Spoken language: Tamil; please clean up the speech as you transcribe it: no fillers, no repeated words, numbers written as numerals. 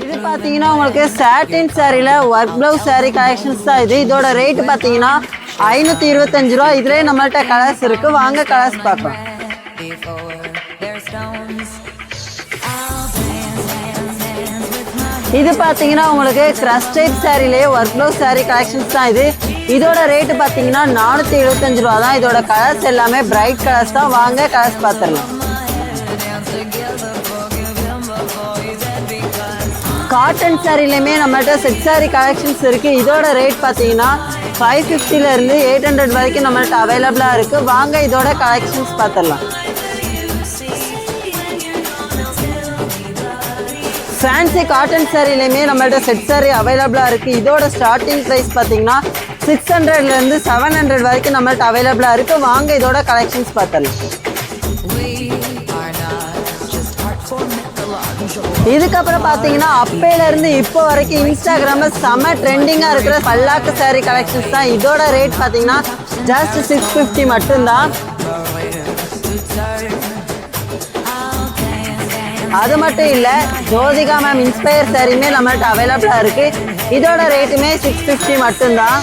இது பாத்தீங்கன்னா உங்களுக்கு சாட்டின் சாரில ஒர்க் பிளவுஸ் சாரி கலெக்ஷன்ஸ் தான் இது. இதோட ரேட் பாத்தீங்கன்னா 525 ரூபா. இதுலயே நம்மள்ட்ட கலர்ஸ் இருக்கு, வாங்க கலர்ஸ் பார்க்கலாம். இது பாத்தீங்கன்னா உங்களுக்கு கிரஷ் டைப் சாரிலேயே ஒர்க் பிளவுஸ் சாரி கலெக்ஷன்ஸ் தான் இது. இதோட ரேட்டு பாத்தீங்கன்னா 475 ரூபா தான். இதோட கலர்ஸ் எல்லாமே பிரைட் கலர்ஸ் தான், வாங்க கலர்ஸ் பார்த்துடலாம். காட்டன் சாரிலையுமே நம்மள்ட்ட செட் சாரி கலெக்ஷன்ஸ் இருக்குது. இதோட ரேட் பார்த்தீங்கன்னா 550லேருந்து 800 வரைக்கும் நம்மள்ட்ட அவைலபிளாக இருக்குது, வாங்க இதோட கலெக்ஷன்ஸ் பார்த்துடலாம். ஃபேன்சி காட்டன் சாரிலையுமே நம்மள்ட்ட செட் சாரி அவைலபிளாக இருக்குது. இதோட ஸ்டார்டிங் ப்ரைஸ் பார்த்தீங்கன்னா 600லேருந்து 700 வரைக்கும் நம்மள்ட்ட அவைலபிளாக இருக்குது, வாங்க இதோட கலெக்ஷன்ஸ் பார்த்துடலாம். இதுக்கப்புறம் பார்த்தீங்கன்னா அப்பையிலேருந்து இப்போ வரைக்கும் இன்ஸ்டாகிராமில் செம்ம ட்ரெண்டிங்காக இருக்கிற பல்லாக்கு சாரீ கலெக்ஷன்ஸ் தான். இதோட ரேட் பார்த்தீங்கன்னா ஜஸ்ட் 650 மட்டும்தான். அது மட்டும் இல்லை, ஜோதிகா மேம் இன்ஸ்பயர் சாரியுமே நம்மள்ட்ட அவைலபிளாக இருக்குது. இதோட ரேட்டுமே 650 மட்டும்தான்.